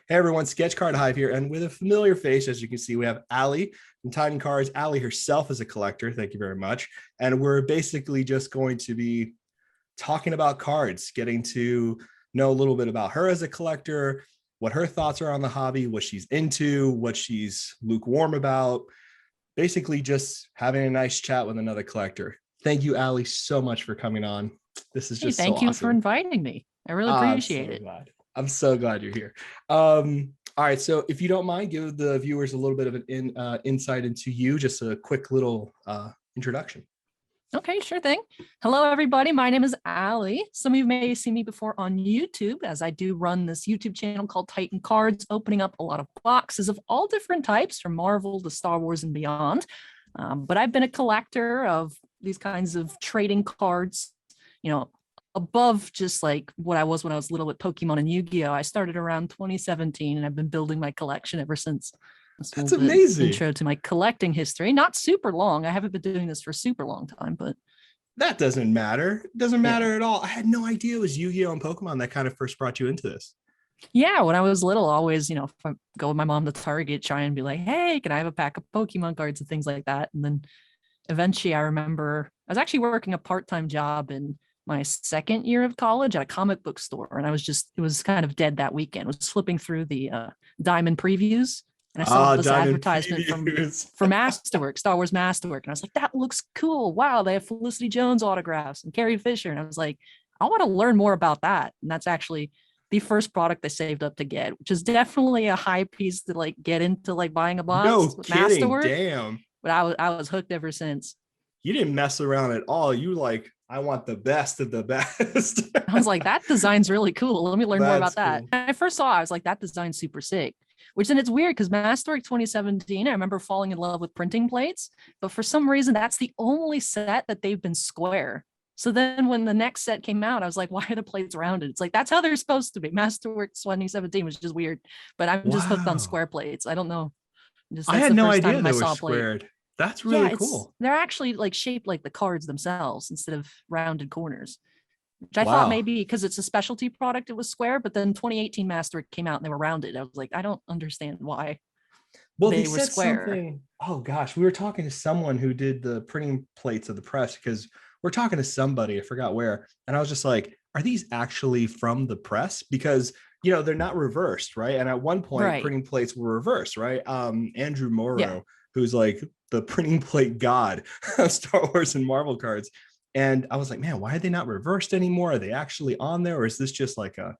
Hey everyone, Sketch Card Hive here, and with a familiar face, as you can see, we have Allie from Titan Cards. Allie herself is a collector. Thank you very much. And we're basically just going to be talking about cards, getting to know a little bit about her as a collector, what her thoughts are on the hobby, what she's into, what she's lukewarm about. Basically, just having a nice chat with another collector. Thank you, Allie, so much for coming on. This is just thank so you awesome. for inviting me. I really appreciate it. Glad. I'm so glad you're here. All right, so if you don't mind, give the viewers a little bit of an insight into you, just a quick little introduction. Okay, sure thing. Hello, everybody. My name is Allie. Some of you may have seen me before on YouTube, as I do run this YouTube channel called Titan Cards, opening up a lot of boxes of all different types, from Marvel to Star Wars and beyond. But I've been a collector of these kinds of trading cards, above just like what I was when I was little with Pokemon and Yu-Gi-Oh. I started around 2017 and I've been building my collection ever since. That's amazing. Intro to my collecting history. Not super long. I haven't been doing this for a super long time, but that doesn't matter. It doesn't matter at all. I had no idea it was Yu-Gi-Oh and Pokemon that kind of first brought you into this. Yeah, when I was little, always, if I go with my mom to Target, try and be like, hey, can I have a pack of Pokemon cards and things like that. And then eventually I remember I was actually working a part-time job in my second year of college at a comic book store. And it was kind of dead that weekend. I was flipping through the Diamond previews. And I saw this advertisement for Masterwork, Star Wars Masterwork. And I was like, that looks cool. Wow, they have Felicity Jones autographs and Carrie Fisher. And I was like, I want to learn more about that. And that's actually the first product I saved up to get, which is definitely a high piece to like get into like buying a box with Masterwork. Damn. But I was hooked ever since. You didn't mess around at all. You like, I want the best of the best. I was like, that design's really cool. Let me learn more about that. Cool. And I first saw it, I was like, that design's super sick. Which then it's weird because Masterwork 2017, I remember falling in love with printing plates, but for some reason, that's the only set that they've been square. So then when the next set came out, I was like, why are the plates rounded? It's like, that's how they're supposed to be. Masterwork 2017 was just weird, but I'm just hooked on square plates. I don't know. I had no idea they were squared. That's really cool. They're actually like shaped like the cards themselves instead of rounded corners, which I thought maybe because it's a specialty product, it was square, but then 2018 Masterwork came out and they were rounded. I was like, I don't understand why. Well, they were square. Something. Oh gosh, we were talking to someone who did the printing plates of the press because we're talking to somebody, I forgot where. And I was just like, are these actually from the press? Because they're not reversed, right? And at one point, printing plates were reversed, right? Andrew Morrow, who's like the printing plate god of Star Wars and Marvel cards. And I was like, man, why are they not reversed anymore? Are they actually on there? Or is this just like a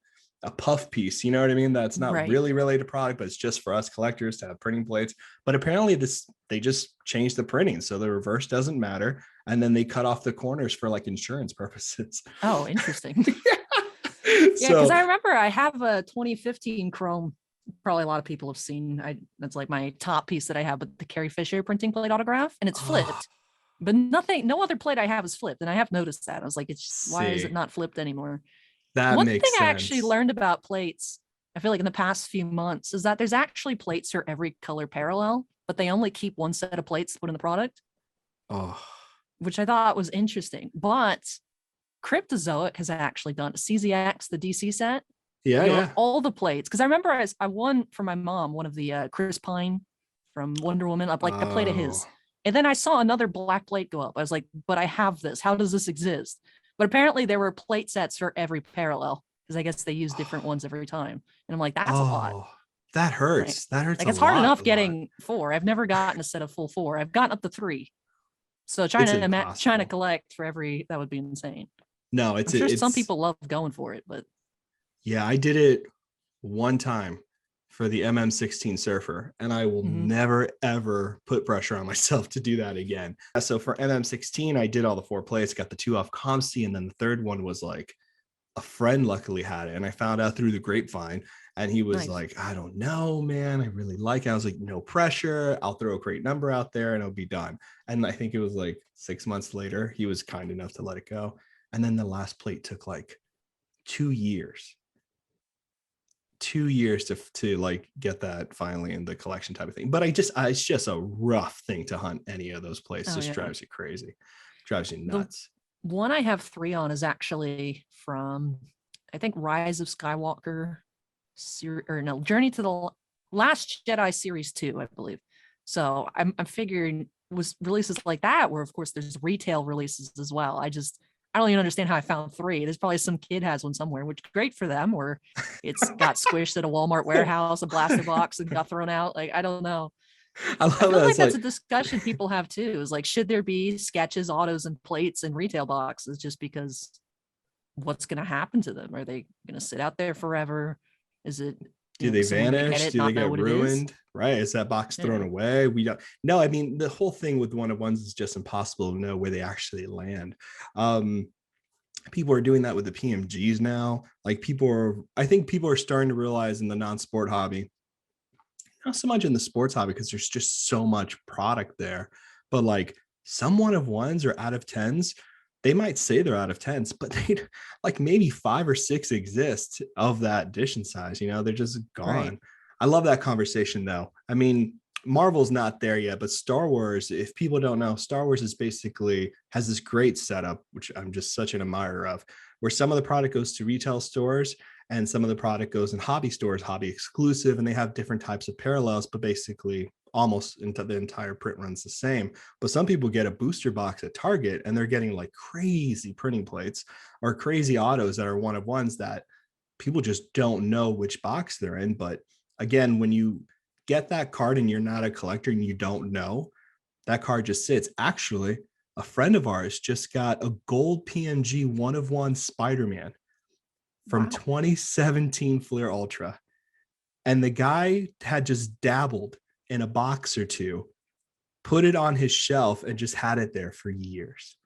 puff piece? You know what I mean? That's not really related to product, but it's just for us collectors to have printing plates. But apparently they just changed the printing. So the reverse doesn't matter. And then they cut off the corners for like insurance purposes. Oh, interesting. Yeah, because I remember I have a 2015 Chrome. Probably a lot of people have seen. That's like my top piece that I have with the Carrie Fisher printing plate autograph, and it's flipped. But no other plate I have is flipped, and I have noticed that. I was like, why is it not flipped anymore? One thing I actually learned about plates, I feel like in the past few months, is that there's actually plates for every color parallel, but they only keep one set of plates to put in the product. Oh, which I thought was interesting. But Cryptozoic has actually done a CZX, the DC set. All the plates. Because I remember I won for my mom one of the Chris Pine from Wonder Woman, a plate of his. And then I saw another black plate go up. I was like, but I have this. How does this exist? But apparently there were plate sets for every parallel because I guess they use different ones every time. And I'm like, that's a lot. That hurts. Right? That hurts. Like it's hard enough getting 4. I've never gotten a set of full 4. I've gotten up to 3. So trying to collect for every, that would be insane. No, I'm sure some people love going for it, but yeah, I did it one time for the MM16 Surfer, and I will never ever put pressure on myself to do that again. So for MM16, I did all the 4 plates, got the 2 off Comsty, and then the third one was like a friend luckily had it, and I found out through the grapevine, and he was like, I don't know, man, I really like it. I was like, no pressure, I'll throw a great number out there and it'll be done. And I think it was like 6 months later, he was kind enough to let it go. And then the last plate took like 2 years. 2 years to like get that finally in the collection type of thing. But it's just a rough thing to hunt any of those places. Just drives you crazy, drives you nuts. The one I have 3 on is actually from, I think, Rise of Skywalker or no, Journey to the Last Jedi Series 2, I believe. So I'm figuring was releases like that, where of course there's retail releases as well. I don't even understand how I found 3. There's probably some kid has one somewhere, which is great for them, or it's got squished at a Walmart warehouse, a blaster box, and got thrown out. Like, I don't know. I I love feel that. like It's that's like, a discussion people have too. Is like, should there be sketches, autos, and plates in retail boxes just because what's going to happen to them? Are they going to sit out there forever? Is it, do they someone going to get vanish? it, Do they not know get what it is? ruined? Right? Is that box thrown Yeah. away? We don't. No, I mean the whole thing with one of ones is just impossible to know where they actually land. Um, People are doing that with the PMGs now. Like I think people are starting to realize in the non-sport hobby, not so much in the sports hobby because there's just so much product there, but like some one of ones or out of tens, they might say they're out of tens, but they like maybe 5 or 6 exist of that edition size. They're just Right. gone. I love that conversation though. I mean, Marvel's not there yet, but Star Wars, if people don't know, Star Wars is basically has this great setup, which I'm just such an admirer of, where some of the product goes to retail stores and some of the product goes in hobby stores, hobby exclusive, and they have different types of parallels, but basically almost into the entire print runs the same. But some people get a booster box at Target and they're getting like crazy printing plates or crazy autos that are one of ones that people just don't know which box they're in. But again, when you get that card and you're not a collector and you don't know, that card just sits. Actually, a friend of ours just got a gold PMG one of one Spider-Man from Wow. 2017 Fleer Ultra. And the guy had just dabbled in a box or two, put it on his shelf, and just had it there for years.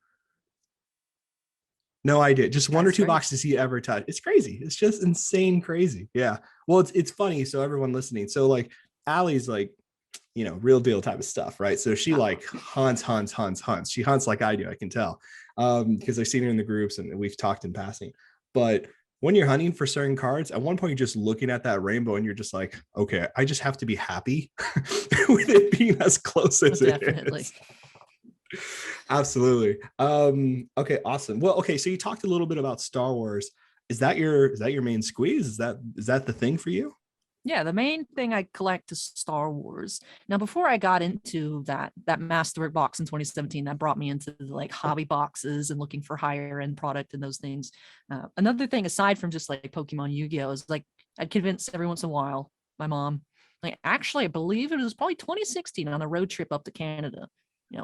No idea. Just one or That's two great. boxes he ever touched. It's crazy. It's just insane crazy. Yeah. Well, it's funny. So everyone listening. So like Allie's like, real deal type of stuff, right? So she Oh, like hunts. She hunts like I do, I can tell. Because I've seen her in the groups and we've talked in passing. But when you're hunting for certain cards, at one point you're just looking at that rainbow and you're just like, okay, I just have to be happy with it being as close as it definitely. is. Absolutely. Okay, awesome. Well, okay, so you talked a little bit about Star Wars. Is that your main squeeze? Is that the thing for you? Yeah, the main thing I collect is Star Wars. Now, before I got into that Masterwork box in 2017, that brought me into like hobby boxes and looking for higher end product and those things. Another thing, aside from just like Pokemon, Yu-Gi-Oh, is like I'd convince every once in a while my mom. Like, actually, I believe it was probably 2016 on a road trip up to Canada.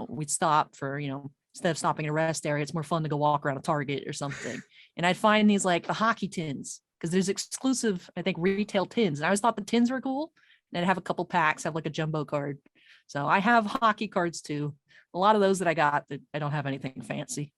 We'd stop for instead of stopping at a rest area, it's more fun to go walk around a Target or something. And I'd find these like the hockey tins because there's exclusive, I think, retail tins. And I always thought the tins were cool. And I'd have a couple packs, have like a jumbo card. So I have hockey cards too. A lot of those that I got that I don't have anything fancy,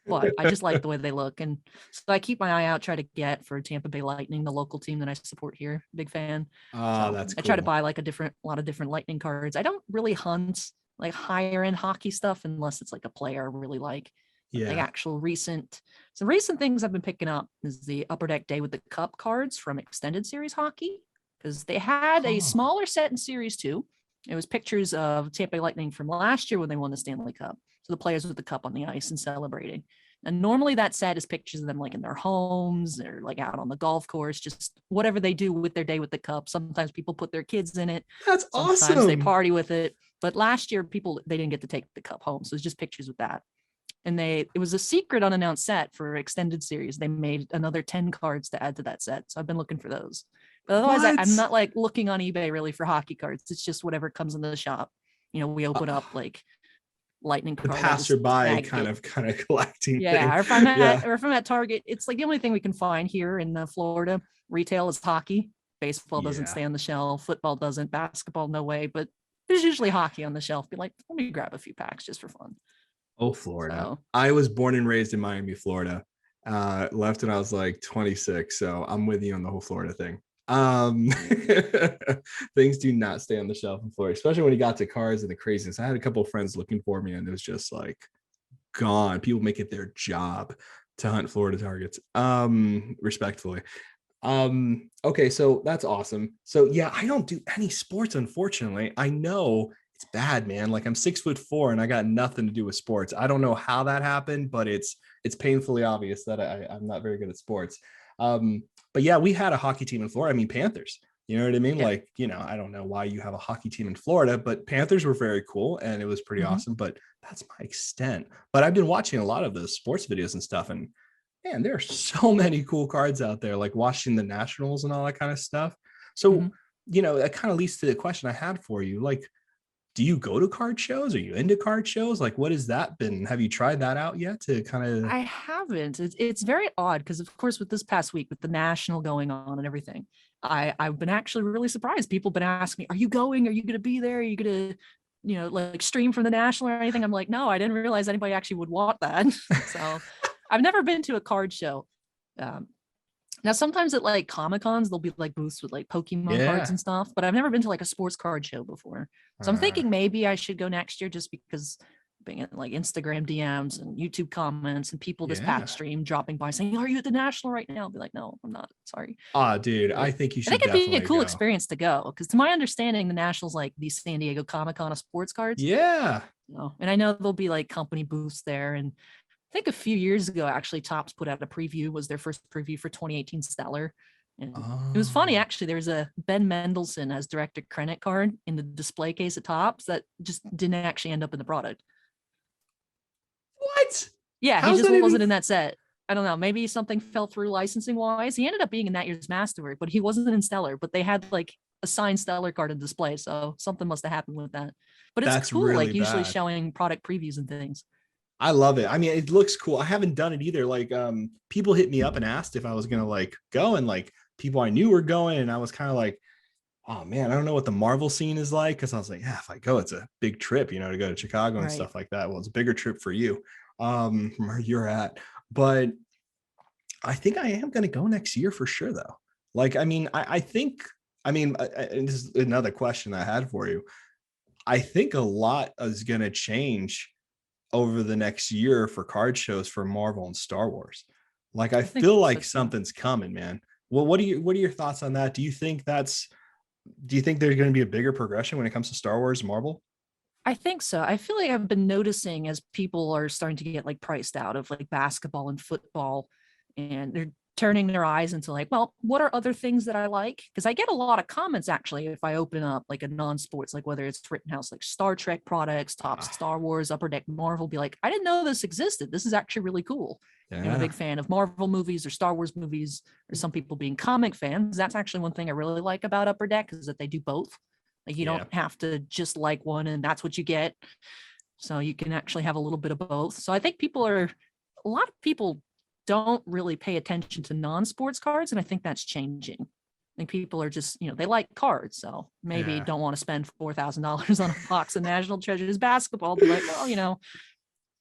but I just like the way they look. And so I keep my eye out, try to get for Tampa Bay Lightning, the local team that I support here. Big fan. Ah, So that's I try to cool. buy like a lot of different Lightning cards. I don't really hunt like higher end hockey stuff unless it's like a player I really like Yeah. actual recent. So recent things I've been picking up is the Upper Deck Day with the Cup cards from Extended Series Hockey, because they had a Huh. smaller set in Series 2. It was pictures of Tampa Bay Lightning from last year when they won the Stanley Cup. So the players with the cup on the ice and celebrating. And normally that set is pictures of them like in their homes or like out on the golf course, just whatever they do with their day with the cup. Sometimes people put their kids in it. That's Sometimes they awesome. party with it. But last year, they didn't get to take the cup home. So it's just pictures with that. And it was a secret unannounced set for extended series. They made another 10 cards to add to that set. So I've been looking for those. But otherwise, What? I'm not like looking on eBay really for hockey cards. It's just whatever comes in the shop. We Uh, open up like lightning the card. I just passerby snag kind it. of collecting thing. Yeah, Yeah. or if I'm at Target, it's like the only thing we can find here in Florida. Retail is hockey. Baseball doesn't Yeah. stay on the shelf. Football doesn't. Basketball, no way. But there's usually hockey on the shelf. Be like, let me grab a few packs just for fun. Oh, Florida. So I was born and raised in Miami, Florida. Left when I was like 26. So I'm with you on the whole Florida thing. Um, Things do not stay on the shelf in Florida, especially when you got to cars and the craziness. I had a couple of friends looking for me, and it was just like gone. People make it their job to hunt Florida targets. Respectfully. Okay, so that's awesome. So yeah, I don't do any sports, unfortunately. I know it's bad, man. Like I'm 6'4" and I got nothing to do with sports. I don't know how that happened, but it's painfully obvious that I'm not very good at sports. Um, But yeah, we had a hockey team in Florida. I mean, Panthers. You know what I mean? Yeah. Like, I don't know why you have a hockey team in Florida, but Panthers were very cool and it was pretty Hmm. awesome. But that's my extent. But I've been watching a lot of those sports videos and stuff. And man, there are so many cool cards out there, like watching the Nationals and all that kind of stuff. So, Hmm. that kind of leads to the question I had for you. Like, do you go to card shows? Are you into card shows? Like, what has that been? Have you tried that out yet to kind of? I haven't. It's very odd because, of course, with this past week with the national going on and everything, I've been actually really surprised. People have been asking me, "Are you going? Are you going to be there? Are you going to, like stream from the national or anything?" I'm like, "No, I didn't realize anybody actually would want that." So, I've never been to a card show. Um, Now, sometimes at like Comic Cons, there'll be like booths with like Pokemon cards Yeah. and stuff, but I've never been to like a sports card show before. So I'm Uh, thinking maybe I should go next year just because being in like Instagram DMs and YouTube comments and people this yeah. past stream dropping by saying, "Are you at the National right now?" I'll be like, "No, I'm not. Sorry." Dude, But I think you I should think it'd be a definitely cool go. experience to go because, to my understanding, the National's like the San Diego Comic Con of sports cards. Yeah. And I know there'll be like company booths there. And I think a few years ago, actually, Topps put out a preview, was their first preview for 2018 Stellar. And it was funny, Oh, actually. There was a Ben Mendelsohn as director credit card in the display case at Topps that just didn't actually end up in the product. what? Yeah, he How's just that even? wasn't in that set. I don't know. Maybe something fell through licensing wise. He ended up being in that year's Masterwork, but he wasn't in Stellar. But they had like a signed Stellar card in display, so something must have happened with that. But it's That's cool, really like usually bad. showing product previews and things. I love it. I mean, it looks cool. I haven't done it either. Like, people hit me up and asked if I was gonna like go, and like people I knew were going, and I was kind of like, oh man, I don't know what the Marvel scene is like, because I was like, yeah, if I go, it's a big trip, to go to Chicago and Right. stuff like that. Well, it's a bigger trip for you, from where you're at, but I think I am gonna go next year for sure, though. Like, I mean, I think, and this is another question I had for you. I think a lot is gonna change over the next year for card shows for Marvel and Star Wars. Like, I I think feel so like too. something's coming, man. Well, what are your thoughts on that? Do you think there's going to be a bigger progression when it comes to Star Wars, Marvel? I think so. I feel like I've been noticing as people are starting to get like priced out of like basketball and football, and they're turning their eyes into like, well, what are other things that I like? Because I get a lot of comments actually if I open up like a non-sports, like whether it's Rittenhouse, like Star Trek products, Top Ah, Star Wars, Upper Deck Marvel, be like, I didn't know this existed. This is actually really cool. I'm a yeah, big fan of Marvel movies or Star Wars movies, or some people being comic fans. That's actually one thing I really like about Upper Deck is that they do both. Like you yeah, don't have to just like one and that's what you get. So you can actually have a little bit of both. So I think a lot of people don't really pay attention to non-sports cards. And I think that's changing. I think people are just, they like cards. So maybe yeah. don't want to spend $4,000 on a box of National Treasures basketball. Be like, well,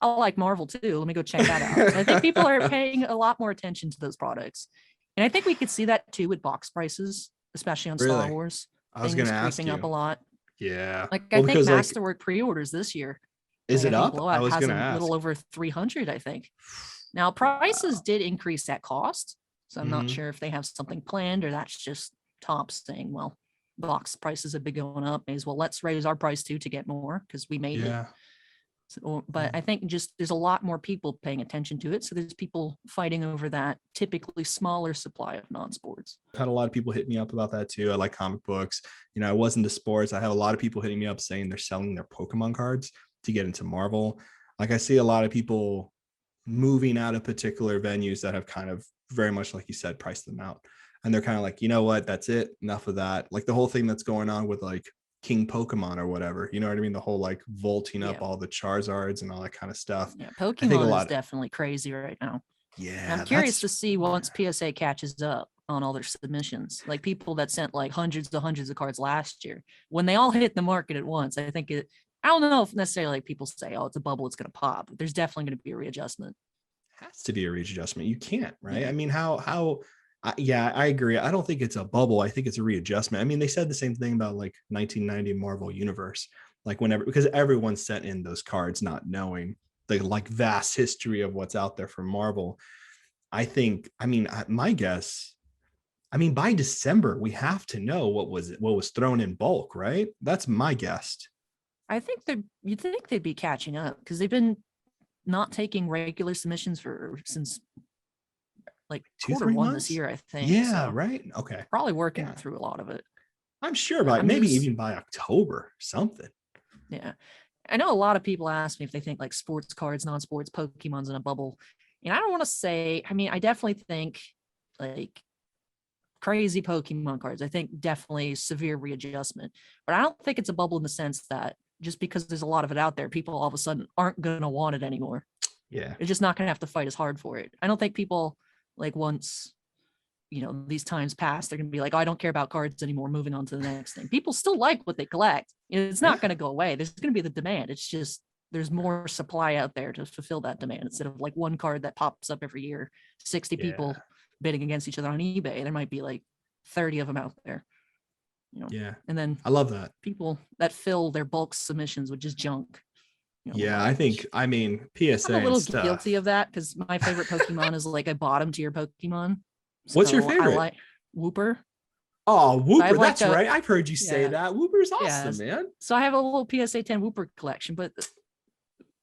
I like Marvel too. Let me go check that out. So I think people are paying a lot more attention to those products. And I think we could see that too with box prices, especially on Star Really? Wars, I was going things to ask creeping up you. a lot. Yeah. Like I Well, think because like, Masterwork pre-orders this year, is like I it think up? I Blowout was has going a to ask. little over 300, I think. Now prices Wow. did increase at cost. So I'm not Hmm. sure if they have something planned or that's just Topps saying, well, box prices have been going up. May as well let's raise our price too to get more because we made it. Yeah. So, but Yeah. I think just there's a lot more people paying attention to it. So there's people fighting over that typically smaller supply of non-sports. I've had a lot of people hit me up about that too. I like comic books. I was into sports. I have a lot of people hitting me up saying they're selling their Pokemon cards to get into Marvel. Like, I see a lot of people moving out of particular venues that have kind of very much, like you said, priced them out. And they're kind of like, you know what, that's it. Enough of that. Like the whole thing that's going on with like King Pokemon or whatever. You know what I mean? The whole like vaulting up Yeah. all the Charizards and all that kind of stuff. Yeah. I think a Pokemon is lot. definitely crazy right now. And I'm Yeah, curious that's to see once PSA catches up on all their submissions, like people that sent like hundreds of cards last year, when they all hit the market at once. I don't know if necessarily like people say, oh, it's a bubble, it's going to pop. There's definitely going to be a readjustment. has to be a readjustment. You can't, right? I Yeah. mean, yeah, I agree. I don't think it's a bubble. I think it's a readjustment. I mean, they said the same thing about like 1990 Marvel Universe, like whenever, because everyone sent in those cards not knowing the like vast history of what's out there for Marvel. My guess, by December we have to know what was thrown in bulk, right? That's my guess. You'd think they'd be catching up because they've been not taking regular submissions for since like two, quarter three one this months. year, I think. Yeah, So right. Okay. probably working Yeah. through a lot of it. I'm sure by I'm maybe just, even by October, something. yeah. I know a lot of people ask me if they think like sports cards, non-sports, Pokemon's in a bubble. And I don't want to say, I mean, I definitely think like crazy Pokemon cards. I think definitely severe readjustment. But I don't think it's a bubble in the sense that just because there's a lot of it out there, people all of a sudden aren't going to want it anymore. Yeah. They're just not going to have to fight as hard for it. I don't think people like once, these times pass, they're going to be like, oh, I don't care about cards anymore. Moving on to the next thing. People still like what they collect. It's not going to go away. There's going to be the demand. It's just there's more supply out there to fulfill that demand instead of like one card that pops up every year, 60 people bidding against each other on eBay. There might be like 30 of them out there. Yeah. And then I love that. people that fill their bulk submissions with just junk. Yeah, I mean, PSA I'm a little and stuff. guilty of that because my favorite Pokemon is like a bottom tier Pokemon. What's your So favorite? I like Wooper. Oh, Wooper. like That's right. I've heard you say that. Wooper's awesome, man. So I have a little PSA 10 Wooper collection, but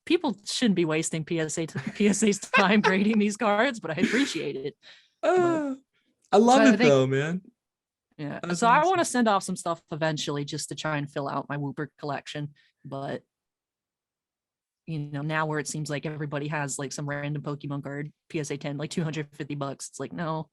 people shouldn't be wasting PSA's time grading these cards, but I appreciate it. I love it though, man. Yeah. That's awesome. I want to send off some stuff eventually just to try and fill out my Wooper collection. But now where it seems like everybody has like some random Pokemon card, PSA 10, like $250. It's like, no,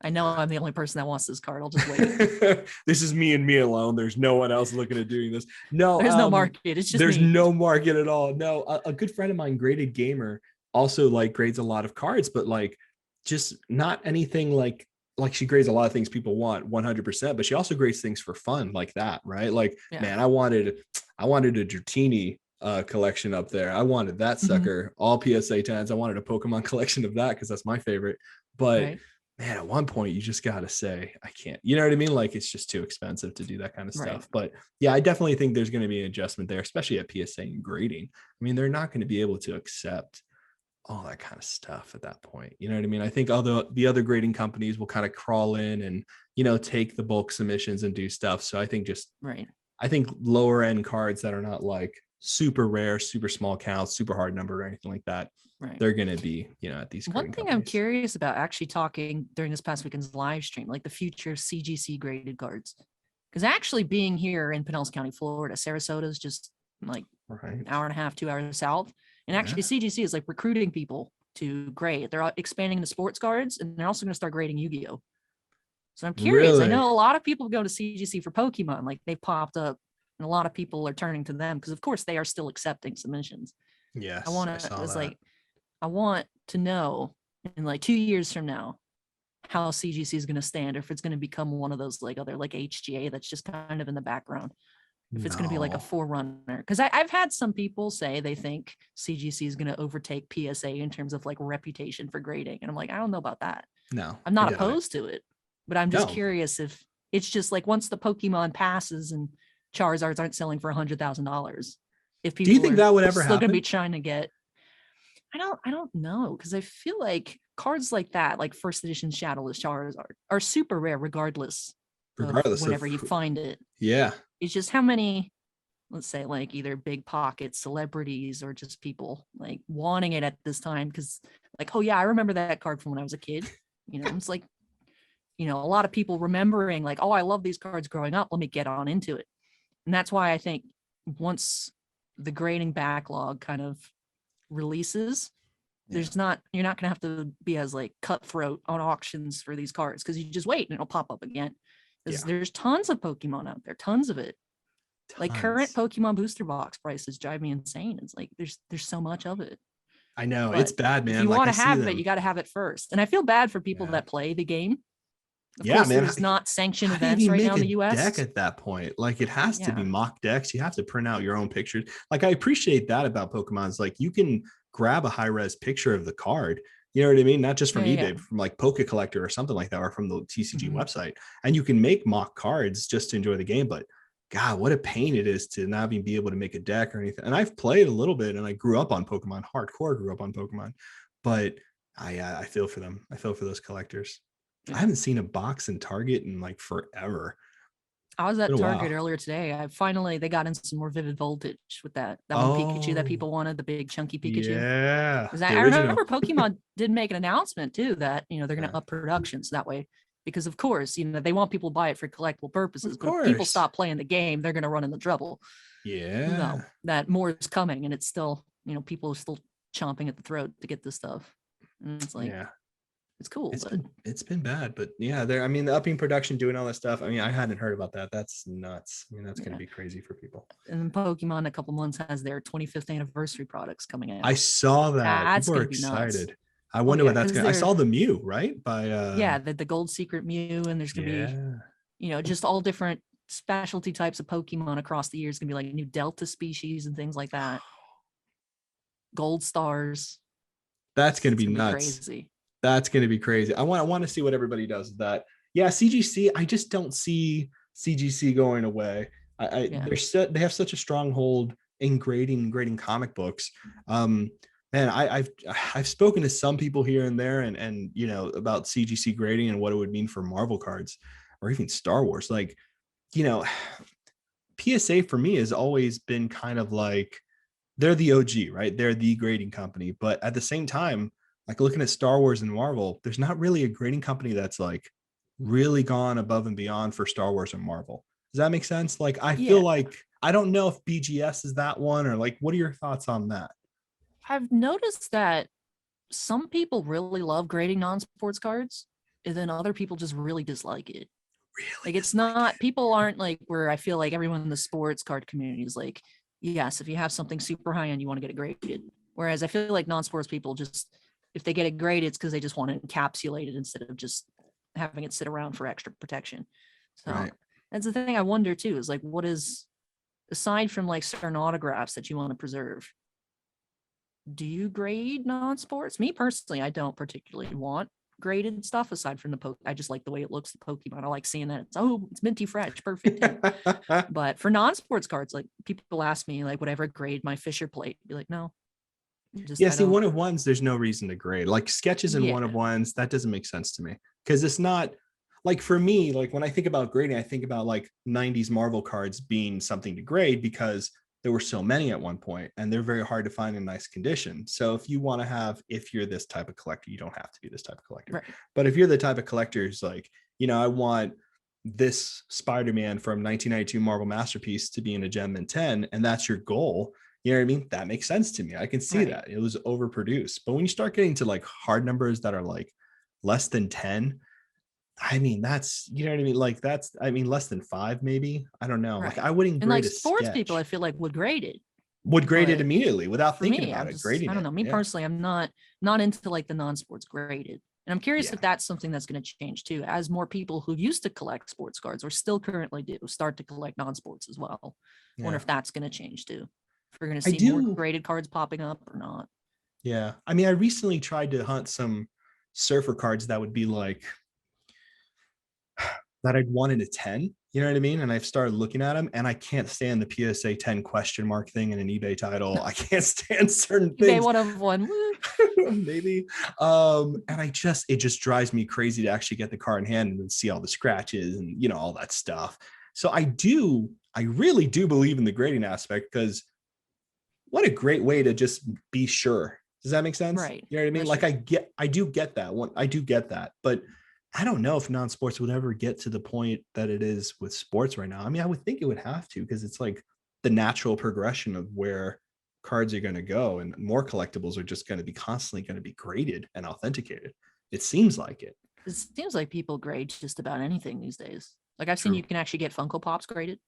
I know I'm the only person that wants this card. I'll just wait. This is me and me alone. There's no one else looking at doing this. No, there's no market. It's just there's me. no market at all. No, a good friend of mine, Graded Gamer, also like grades a lot of cards, but like just not anything like she grades a lot of things people want 100%, but she also grades things for fun like that, right? Like, man, I wanted a Dratini collection up there. I wanted that sucker, all PSA 10s. I wanted a Pokemon collection of that because that's my favorite. But man, at one point you just gotta say, I can't, you know what I mean? Like it's just too expensive to do that kind of stuff. But yeah, I definitely think there's going to be an adjustment there, especially at PSA and grading. I mean, they're not going to be able to accept all that kind of stuff at that point. You know what I mean? I think the other grading companies will kind of crawl in and, take the bulk submissions and do stuff. So I think I think lower end cards that are not like super rare, super small counts, super hard number or anything like that, they're going to be, at these. One thing I'm curious about actually talking during this past weekend's live stream, like the future of CGC graded cards. Because actually being here in Pinellas County, Florida, Sarasota is just like an hour and a half, 2 hours south. And actually CGC is like recruiting people to grade. They're expanding the sports cards and they're also going to start grading Yu-Gi-Oh! So I'm curious. Really? I know a lot of people go to CGC for Pokemon, like they've popped up and a lot of people are turning to them because of course they are still accepting submissions. Yes. I want to know in like 2 years from now how CGC is going to stand, or if it's going to become one of those like other like HGA that's just kind of in the background. If it's going to be like a forerunner, because I've had some people say they think CGC is going to overtake PSA in terms of like reputation for grading, and I'm like, I don't know about that. No, I'm not opposed to it, but I'm just curious if it's just like once the Pokemon passes and Charizards aren't selling for $100,000, if people do you think that would ever still happen? Going to be trying to get. I don't know, because I feel like cards like that, like first edition Shadowless Charizard, are super rare regardless of whenever you find it. Yeah. It's just how many, let's say, like either big pocket celebrities or just people like wanting it at this time because like, oh yeah, I remember that card from when I was a kid. It's like, a lot of people remembering like, oh, I love these cards growing up. Let me get on into it. And that's why I think once the grading backlog kind of releases, you're not going to have to be as like cutthroat on auctions for these cards because you just wait and it'll pop up again. There's tons of Pokemon out there, tons of it. Like current Pokemon booster box prices drive me insane. It's like there's so much of it. I know, but it's bad, man. If you want to have it, you got to have it first. And I feel bad for people that play the game. Of course, man, there's not sanctioned events right now in the US. Deck at that point, like it has to be mock decks. You have to print out your own pictures. Like I appreciate that about Pokemon. It's like you can grab a high res picture of the card. You know what I mean? Not just from eBay, from like Poke Collector or something like that, or from the TCG website. And you can make mock cards just to enjoy the game. But God, what a pain it is to not even be able to make a deck or anything. And I've played a little bit and I grew up on Pokemon, hardcore grew up on Pokemon. But I feel for them. I feel for those collectors. I haven't seen a box in Target in like forever. I was It's been at a Target while. earlier today. They got in some more vivid voltage with that one Pikachu that Oh, people wanted, the big chunky Pikachu. yeah, Because the I original. remember Pokemon did make an announcement too that they're going Yeah, to up production so that way, because of course they want people to buy it for collectible purposes, of but if people course. stop playing the game, they're going to run into trouble. Yeah, No, that more is coming, and it's still people are still chomping at the throat to get this stuff, and it's like yeah. it's cool, It's but been it's been bad, but yeah, there. I mean, the upping production, doing all that stuff. I mean, I hadn't heard about that. That's nuts. I mean, that's going to yeah. be crazy for people. And then Pokemon in a couple months has their 25th anniversary products coming I out. saw that. That's People are gonna be nuts. excited. I Oh wonder yeah, what that's because gonna. I they're saw the Mew, right? By yeah, the gold secret Mew, and there's gonna be yeah. just all different specialty types of Pokemon across the years. Gonna be like new Delta species and things like that. Gold stars. That's gonna It's be gonna be nuts. crazy. That's gonna be crazy. I want to see what everybody does with that. Yeah, CGC. I just don't see CGC going away. Yeah. They have such a stronghold in grading comic books. Um, man, I've spoken to some people here and there, and about CGC grading and what it would mean for Marvel cards or even Star Wars. Like, you know, PSA for me has always been kind of like they're the OG, right? They're the grading company. But at the same time, like looking at Star Wars and Marvel, there's not really a grading company that's like really gone above and beyond for Star Wars and Marvel. Does that make sense? Like, I feel Yeah. like I don't know if BGS is that one or like, what are your thoughts on that? I've noticed that some people really love grading non-sports cards, and then other people just really dislike it. Really Like it's dislike not it. people aren't like where I feel like everyone in the sports card community is like, yes, if you have something super high end, you want to get it graded. Whereas I feel like non-sports people just if they get it graded, it's because they just want it encapsulated instead of just having it sit around for extra protection. So Right. that's the thing I wonder too, is like what is aside from like certain autographs that you want to preserve, do you grade non-sports? Me personally, I don't particularly want graded stuff aside from the poke. I just like the way it looks, the Pokemon. I like seeing that it's minty fresh, perfect too. But for non-sports cards, like people ask me, like, would I ever grade my Fisher plate? Be like, no, just Yeah, I see, don't. one of ones, there's no reason to grade. Like sketches and one of Yeah, ones, that doesn't make sense to me because it's not like for me, like when I think about grading, I think about like 90s Marvel cards being something to grade because there were so many at one point and they're very hard to find in nice condition. So if you want to have, if you're this type of collector, you don't have to be this type of collector. right, But if you're the type of collector who's like, I want this Spider-Man from 1992 Marvel Masterpiece to be in a Gem Mint 10, and that's your goal, you know what I mean? That makes sense to me. I can see right. that. It was overproduced. But when you start getting to like hard numbers that are like less than 10, I mean, that's, you know what I mean? Like that's, I mean, less than 5, maybe. I don't know. Like Right. I wouldn't And like grade a sports people, I sketch. feel like would grade it. Would grade it But immediately without for thinking me, about it, grading I don't it. know. Me Yeah. personally, I'm not into like the non-sports graded. And I'm curious Yeah. if that's something that's going to change too, as more people who used to collect sports cards or still currently do start to collect non-sports as well. I wonder Yeah. if that's going to change too. If we're going to I see more do. graded cards popping up or not. Yeah. I mean, I recently tried to hunt some surfer cards that would be like that I'd want in a 10. You know what I mean? And I've started looking at them and I can't stand the PSA 10 question mark thing in an eBay title. I can't stand certain eBay things. one of one. Maybe. And it just drives me crazy to actually get the car in hand and see all the scratches and all that stuff. So I really do believe in the grading aspect because what a great way to just be sure. Does that make sense? Right. You know what I mean? That's Like true. I do get that one. I do get that, but I don't know if non-sports would ever get to the point that it is with sports right now. I mean, I would think it would have to because it's like the natural progression of where cards are going to go and more collectibles are just going to be constantly going to be graded and authenticated. It seems like it. It seems like people grade just about anything these days. Like I've seen True. you can actually get Funko Pops graded.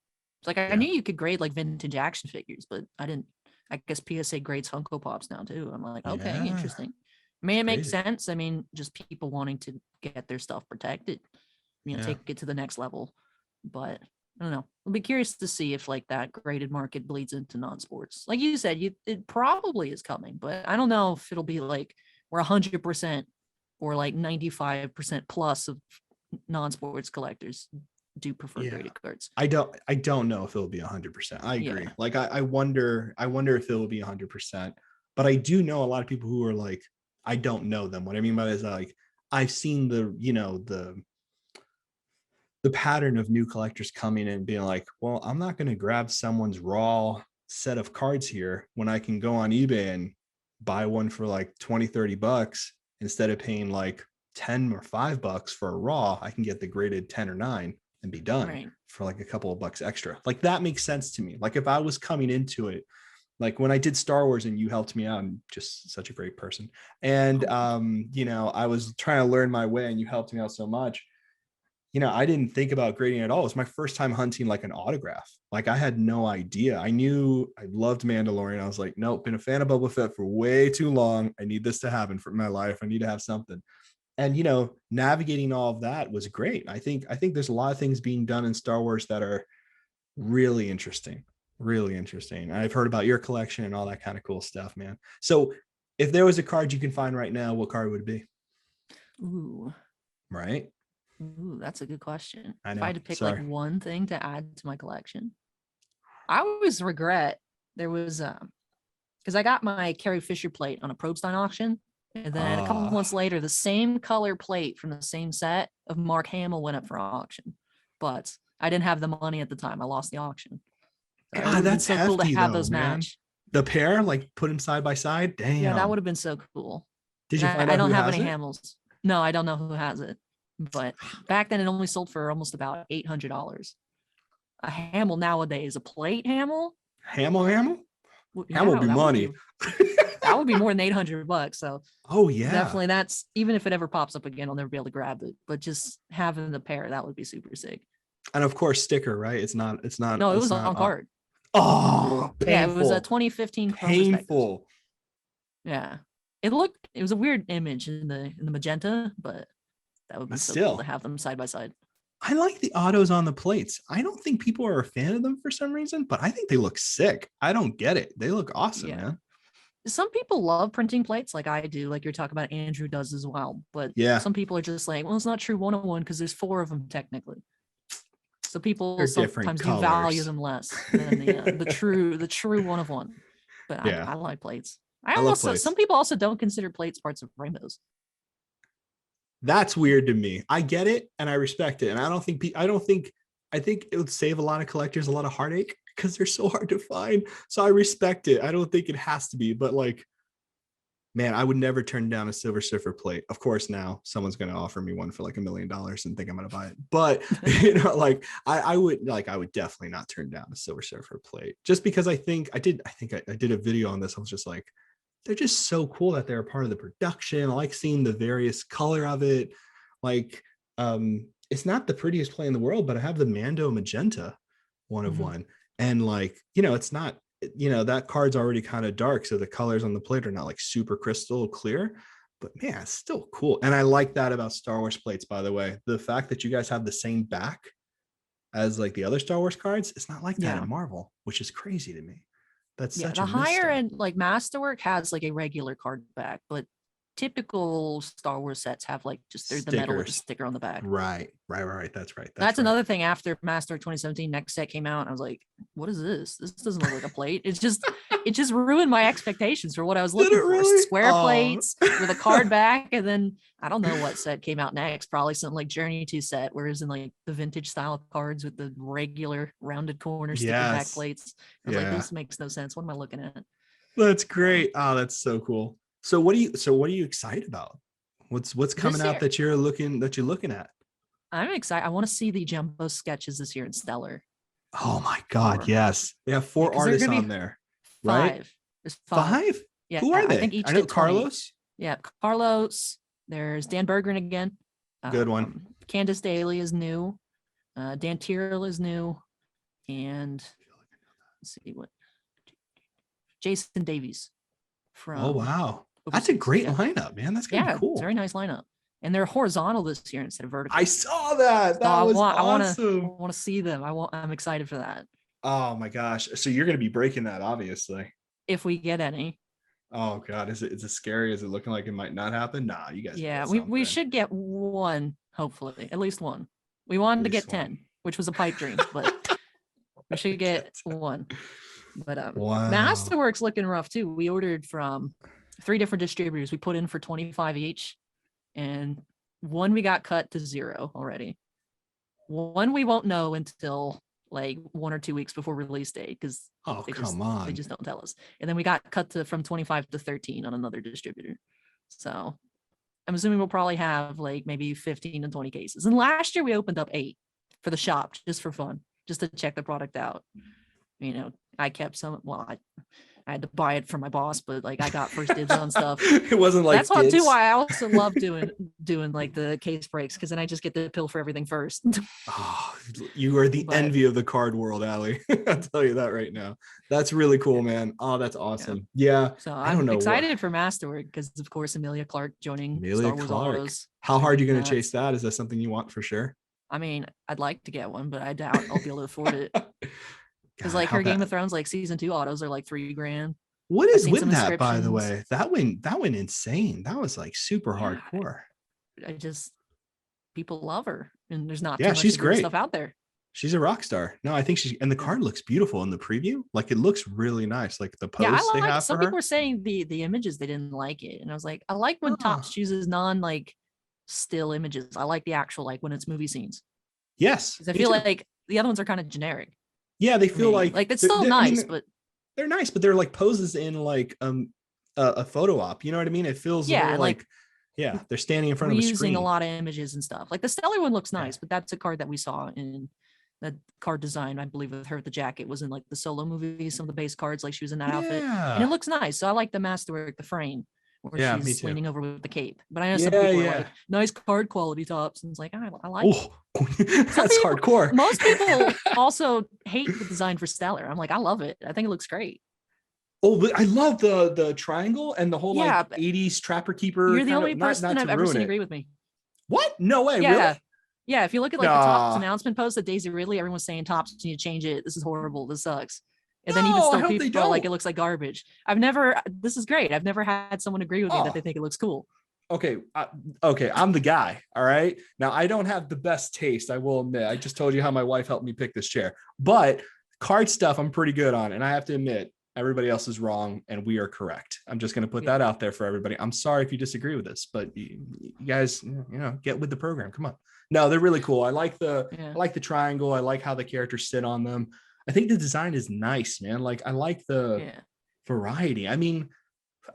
It's like I Yeah. knew you could grade like vintage action figures, but I didn't. I guess PSA grades Funko Pops now too. I'm like, okay, Yeah. interesting. I mean, it makes Crazy. sense. I mean, just people wanting to get their stuff protected, Yeah. take it to the next level. But I don't know. I'll be curious to see if like that graded market bleeds into non-sports. Like you said, it probably is coming, but I don't know if it'll be like we're 100% or like 95% plus of non-sports collectors do prefer Yeah. graded cards. I don't know if it'll be 100%. I agree. Yeah. Like I wonder if it will be 100%. But I do know a lot of people who are like, I don't know them. What I mean by that is like I've seen the the pattern of new collectors coming in and being like, well, I'm not going to grab someone's raw set of cards here when I can go on eBay and buy one for like 20-30 bucks instead of paying like 10 or $5 for a raw. I can get the graded 10 or 9 and be done Right. for like a couple of bucks extra. Like that makes sense to me. Like if I was coming into it, like when I did Star Wars and you helped me out, I'm just such a great person. And, you know, I was trying to learn my way and you helped me out so much. You know, I didn't think about grading at all. It was my first time hunting like an autograph. Like I had no idea. I knew I loved Mandalorian. I was like, nope, been a fan of Boba Fett for way too long. I need this to happen for my life. I need to have something. And, you know, navigating all of that was great. I think there's a lot of things being done in Star Wars that are really interesting. Really interesting. I've heard about your collection and all that kind of cool stuff, man. So if there was a card you can find right now, what card would it be? Ooh. Right? Ooh, that's a good question. I If know. I had to pick Sorry. like one thing to add to my collection, I always regret there was because I got my Carrie Fisher plate on a Probstein auction. And then a couple of months later, the same color plate from the same set of Mark Hamill went up for auction. But I didn't have the money at the time. I lost the auction. So it would God, have been that's so cool to hefty have though, those man. match. The pair, like put them side by side. Yeah, that Damn. would have been so cool. Did you And find I out don't who have has any it? Hamills. No, I don't know who has it. But back then it only sold for almost about $800. A Hamill nowadays, a plate Hamill? Hamill? Hamill Yeah, be money. that would be more than $800. So Oh yeah. definitely that's, even if it ever pops up again, I'll never be able to grab it. But just having the pair, that would be super sick. And of course, sticker, right? No, it was on card. Oh, painful. Yeah, it was a 2015 Chrome painful. Yeah. It was a weird image in the magenta, but that would be so cool to have them side by side. I like the autos on the plates. I don't think people are a fan of them for some reason, but I think they look sick. I don't get it. They look awesome, man. Some people love printing plates like I do, like you're talking about Andrew does as well. But some people are just like, well, it's not true 101 because there's 4 of them technically. So people sometimes do value them less than the true 1 of 1. But I like plates. I love plates. Some people also don't consider plates parts of rainbows. That's weird to me. I get it and I respect it. And I think it would save a lot of collectors a lot of heartache because they're so hard to find. So I respect it. I don't think it has to be, but like, man, I would never turn down a Silver Surfer plate. Of course, now someone's going to offer me one for like $1 million and think I'm going to buy it. But you know, like I would definitely not turn down a Silver Surfer plate just because I did a video on this. I was just like, they're just so cool that they're a part of the production. I like seeing the various color of it. Like, it's not the prettiest play in the world, but I have the Mando magenta 1 of 1. And like, you know, it's not, you know, that card's already kind of dark. So the colors on the plate are not like super crystal clear, but man, it's still cool. And I like that about Star Wars plates, by the way, the fact that you guys have the same back as like the other Star Wars cards. It's not like that in Marvel, which is crazy to me. That's such a higher end, like Masterwork has like a regular card back, but typical Star Wars sets have like just the metal with a sticker on the back. Right. That's right. That's another thing. After Master 2017 next set came out, I was like, what is this? This doesn't look like a plate. It just ruined my expectations for what I was looking for. Square plates with a card back. And then I don't know what set came out next. Probably something like Journey 2 set, whereas in like the vintage style cards with the regular rounded corner sticker back plates. I was like, this makes no sense. What am I looking at? That's great. Oh, that's so cool. So what are you excited about? What's coming out that you're looking at? I'm excited. I want to see the jumbo sketches this year in Stellar. Oh my God, yes. They have 4 artists on there, right? 5. There's 5. Yeah. Who are they? I think each I know Carlos. Yeah, Carlos. There's Dan Berggren again. Good one. Candace Daly is new. Dan Tyrrell is new. And let's see what. Jason Davies. Oh, wow. That's a great lineup, man. That's gonna be cool. It's a very nice lineup. And they're horizontal this year instead of vertical. I saw that. That was awesome. I want to see them. I'm excited for that. Oh my gosh. So you're gonna be breaking that, obviously. If we get any. Oh God, is it scary? Is it looking like it might not happen? Nah, you guys. Yeah, we should get 1, hopefully, at least 1. We wanted to get 10, which was a pipe dream, but we should get 1. But wow. Masterworks looking rough too. We ordered from 3 different distributors. We put in for 25 each, and 1 we got cut to 0 already. One we won't know until like 1 or 2 weeks before release date because Oh, they come they on. just don't tell us. And then we got cut to from 25 to 13 on another distributor. So I'm assuming we'll probably have like maybe 15 to 20 cases. And last year we opened up 8 for the shop just for fun, just to check the product out. You know, I kept some. Well, I had to buy it for my boss, but like I got first dibs on stuff. It wasn't like That's what too. dibs. Why I also love doing like the case breaks because then I just get to pill for everything first. Oh, you are the But envy of the card world, Allie. I'll tell you that right now. That's really cool, man. Oh, that's awesome. Yeah. so I don't I'm know what. excited for Masterwork because of course Amelia Clark joining Amelia Star Wars Clark. Autos. How hard are you going to That- chase that? Is that something you want for sure? I mean, I'd like to get one, but I doubt I'll be able to afford it. Because God, like how her Game bad. of Thrones like season 2 autos are like $3,000. What I've is seen with some that, by the inscriptions. way? That went insane. That was like super Yeah, hardcore. I just people love her, and there's not Yeah, too much she's of her great. stuff out there. She's a rock star. No, I think and the Yeah. card looks beautiful in the preview. Like it looks really nice. Like the Yeah, posts I they like. have Some for people her. were saying the images they didn't like it, and I was like, I like when Topps Oh, chooses non like still images. I like the actual like when it's movie scenes yes, because I me feel too. like the other ones are kind of generic Yeah, they for feel me. like Like it's still I nice, mean, but they're nice, but they're like poses in like a photo op. You know what I mean? It feels a yeah, little and like like, yeah, they're standing in front of a reusing a screen. lot of images and stuff. Like the Stellar one looks Yeah. nice, but that's a card that we saw in the card design. I believe with her, the jacket was in like the Solo movie, some of the base cards, like she was in that outfit, and it Yeah. looks nice. So I like the Masterwork, the frame where Yeah, me she's too. leaning over with the cape. But I know some Yeah, people are yeah. like, nice card quality Tops, and it's like I like. Oh, Some that's people, hardcore. most people also hate the design for Stellar. I'm like, I love it. I think it looks great. Oh, but I love the triangle and the whole Yeah, like 80s trapper keeper you're the kind only of person not I've to ever ruin seen it. agree with me. What? No way, really? Yeah. Yeah, if you look at like the Topps Nah. announcement post that Daisy Ridley, everyone's saying Topps, you need to change it. This is horrible. This sucks. And then even No, I still, hope they people are like, it don't. looks like garbage. This is great. I've never had someone agree with me that Oh, they think it looks cool. okay. Okay, I'm the guy. All right. Now I don't have the best taste, I will admit. I just told you how my wife helped me pick this chair, but card stuff I'm pretty good on, and I have to admit everybody else is wrong and we are correct. I'm just going to put that out there for everybody. I'm sorry if you disagree with this, but you guys, get with the program. Come on. No, they're really cool. I like the triangle. I like how the characters sit on them. I think the design is nice, man. Like I like the variety. I mean,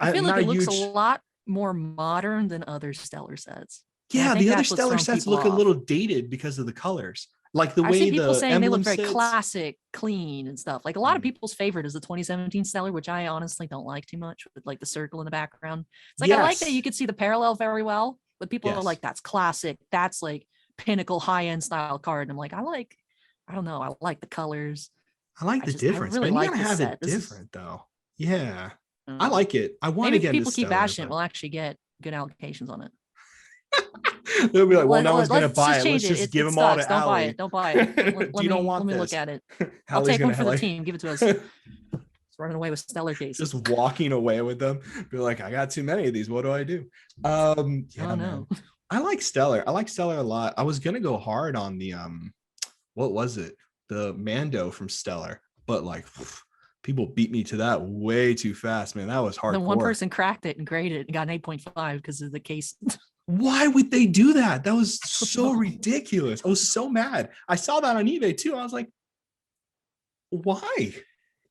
I feel I'm like not it a looks huge. a lot more modern than other Stellar sets. Yeah, the other Stellar sets look a little dated because of the colors. Like the I've way seen people the saying they look emblem very sits. classic, clean, and stuff. Like a lot of people's favorite is the 2017 Stellar, which I honestly don't like too much, with like the circle in the background. It's like I like that you could see the parallel very well, but people are like, that's classic. That's like pinnacle high-end style card. And I'm like, I don't know. I like the colors. I like the difference. I really Man, like you gotta this have set. it different though. Yeah. I Know. like it. I want Maybe to get into people keep Stellar, bashing it. We'll actually get good allocations on it. They'll be like, well, no one's gonna Let's buy just it. Let's change just it. give It them all sucks. to Don't buy Allie. it. Don't buy it. Do you don't want let me this? look at it. I'll Allie's take one for the like, team. Give it to us. It's running away with Stellar cases. just walking away with them. Be like, I got too many of these. What do I do? Yeah, oh no. Man. I like Stellar. I like Stellar a lot. I was gonna go hard on the what was it? The Mando from Stellar, but like people beat me to that way too fast, man. That was hardcore. Then one person cracked it and graded it and got an 8.5 because of the case. Why would they do that? That was so ridiculous. I was so mad. I saw that on eBay too. I was like, why?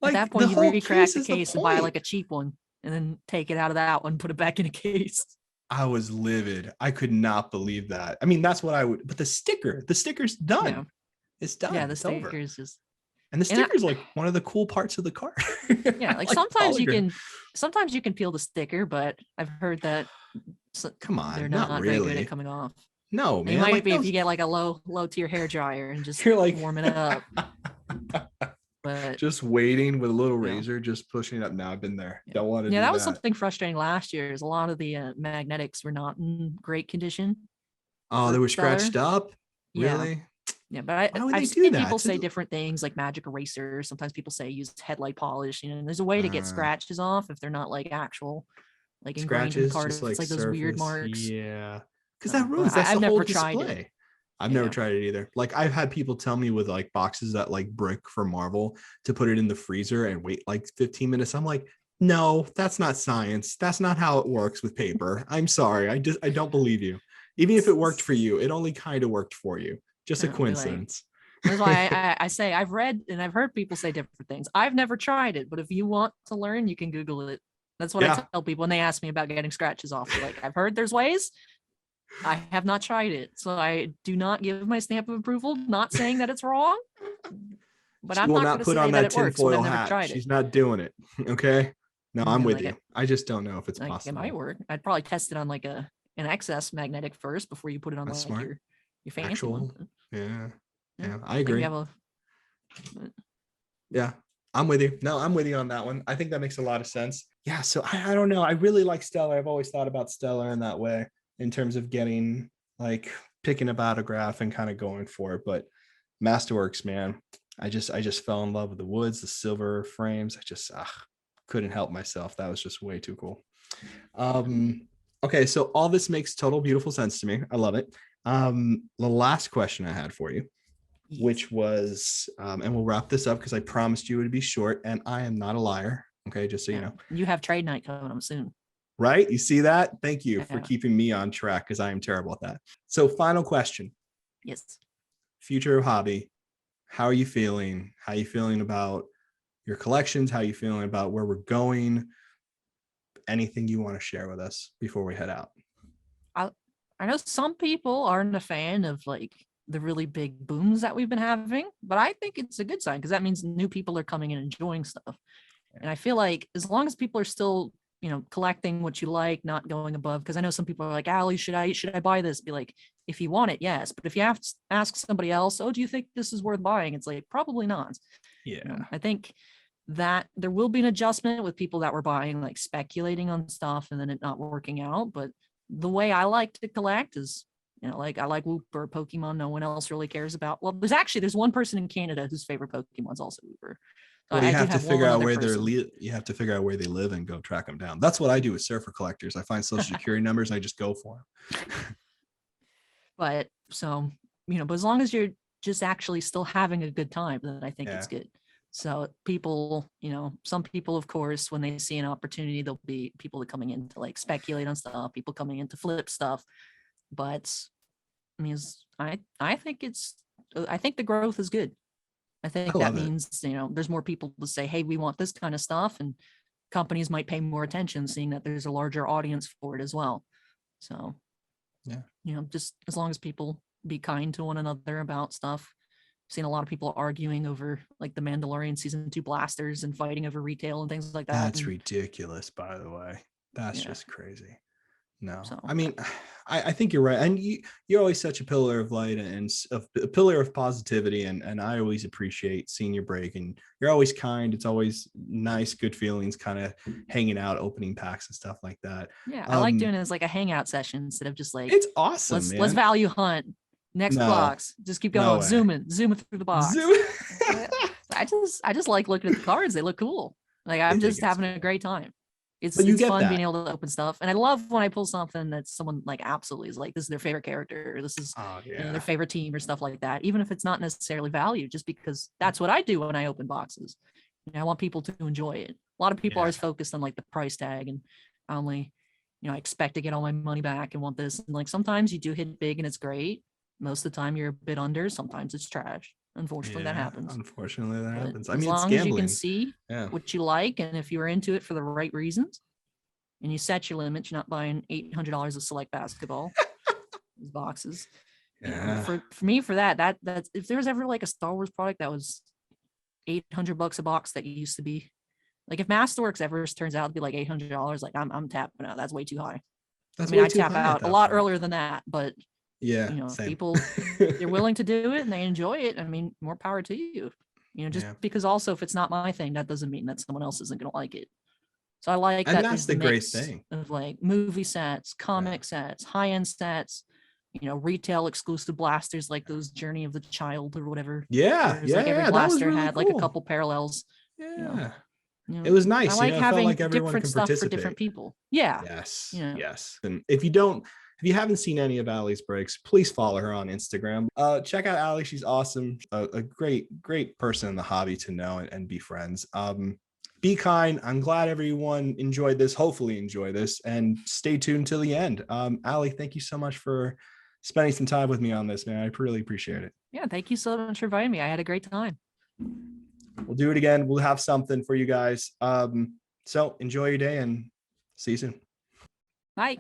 Like, at that point, you recrack the case and buy like a cheap one and then take it out of that one, put it back in a case. I was livid. I could not believe that. I mean, that's what I would, but the sticker's done. Yeah. It's done. Yeah, the sticker is just. And the sticker's like one of the cool parts of the card. Yeah, like sometimes you can peel the sticker, but I've heard that come on, they're not really very good at coming off. No, man. It might be if you get like a low tier hair dryer and just warm it up. But just waiting with a little razor, just pushing it up. Now I've been there. Don't want to. Yeah, that was something frustrating last year. Is a lot of the magnetics were not in great condition. Oh, they were scratched up. Really? Yeah, but I've seen people say different things like magic eraser. Sometimes people say use headlight polish. And there's a way to get scratches off if they're not like actual, like ingrained in the card. It's like those weird marks. Yeah, because that ruins. That's the whole display. I've never tried it either. Like I've had people tell me with like boxes that like brick for Marvel to put it in the freezer and wait like 15 minutes. I'm like, no, that's not science. That's not how it works with paper. I'm sorry. I don't believe you. Even if it worked for you, it only kind of worked for you. Just a coincidence. That's why I say I've read and I've heard people say different things. I've never tried it, but if you want to learn, you can Google it. That's what I tell people when they ask me about getting scratches off. They're like, I've heard there's ways. I have not tried it. So I do not give my stamp of approval, not saying that it's wrong. But she I'm will not not put on that tinfoil hat. She's not doing it. Okay. No, I'm with you. I just don't know if it's possible. It might work. I'd probably test it on like an excess magnetic first before you put it on like your fancy one. Yeah, I agree. Yeah, I'm with you. No, I'm with you on that one. I think that makes a lot of sense. Yeah, so I don't know. I really like Stellar. I've always thought about Stellar in that way, in terms of getting like picking a autograph and kind of going for it. But Masterworks, man, I just fell in love with the woods, the silver frames. I just couldn't help myself. That was just way too cool. Okay, so all this makes total beautiful sense to me. I love it. The last question I had for you, which was, and we'll wrap this up because I promised you it would be short, and I am not a liar. Okay, just so you know. You have trade night coming up soon. Right? You see that? Thank you for keeping me on track, because I am terrible at that. So final question. Yes. Future of hobby. How are you feeling? How are you feeling about your collections? How are you feeling about where we're going? Anything you want to share with us before we head out? I know some people aren't a fan of like the really big booms that we've been having, but I think it's a good sign because that means new people are coming and enjoying stuff. And I feel like as long as people are still, collecting what you like, not going above, because I know some people are like, Allie, should I buy this? Be like, if you want it, yes. But if you have to ask somebody else, oh, do you think this is worth buying? It's like, probably not. Yeah. I think that there will be an adjustment with people that were buying, like speculating on stuff and then it not working out. But the way I like to collect is, like I like Whoop or Pokemon no one else really cares about. Well, there's one person in Canada whose favorite Pokemon's also Whooper. Well, you have to figure out where you have to figure out where they live and go track them down. That's what I do with surfer collectors. I find social security numbers and I just go for them. But but as long as you're just actually still having a good time, then I think it's good. So people, some people, of course, when they see an opportunity, there'll be people that coming in to like speculate on stuff, people coming in to flip stuff. But I mean, I think the growth is good. I think that means, there's more people to say, hey, we want this kind of stuff. And companies might pay more attention seeing that there's a larger audience for it as well. So, just as long as people be kind to one another about stuff. I've seen a lot of people arguing over like the Mandalorian season 2 blasters and fighting over retail and things like that. That's ridiculous, by the way. That's just crazy. No, I mean, I think you're right. And you're always such a pillar of light and a pillar of positivity. And I always appreciate seeing your break, and you're always kind. It's always nice, good feelings, kind of hanging out, opening packs and stuff like that. Yeah. I like doing it as like a hangout session instead of just like, it's awesome. Let's value hunt next box. Just keep going, zooming through the box. I just like looking at the cards. They look cool. Like I'm just having a great time. It's fun being able to open stuff. And I love when I pull something that someone like absolutely is like, this is their favorite character, or this is their favorite team or stuff like that. Even if it's not necessarily valued, just because that's what I do when I open boxes. I want people to enjoy it. A lot of people are always focused on like the price tag, and I only, I expect to get all my money back and want this. And like, sometimes you do hit big and it's great. Most of the time you're a bit under, sometimes it's trash. Unfortunately, that happens. Unfortunately, that happens. I mean, as long as you can see what you like, and if you're into it for the right reasons, and you set your limits, you're not buying $800 of select basketball boxes. For me, for that's if there's ever like a Star Wars product that was $800 a box, that used to be like, if Masterworks ever turns out to be like $800, like I'm tapping out. That's way too high. I tap out a lot earlier than that, but. People, they're willing to do it and they enjoy it. I mean, more power to you. Because also, if it's not my thing, that doesn't mean that someone else isn't going to like it. So I like that. That's the great thing of like movie sets, comic sets, high-end sets, retail exclusive blasters, like those Journey of the Child or whatever. Every blaster really had like a couple parallels. It was nice. I like having like different stuff for different people. Yeah. Yes. And if you haven't seen any of Allie's breaks, please follow her on Instagram. Check out Allie. She's awesome. A great person in the hobby to know and be friends. Be kind. I'm glad everyone enjoyed this. Hopefully enjoy this, and stay tuned till the end. Allie, thank you so much for spending some time with me on this, man. I really appreciate it. Yeah, thank you so much for inviting me. I had a great time. We'll do it again. We'll have something for you guys. So enjoy your day and see you soon. Bye.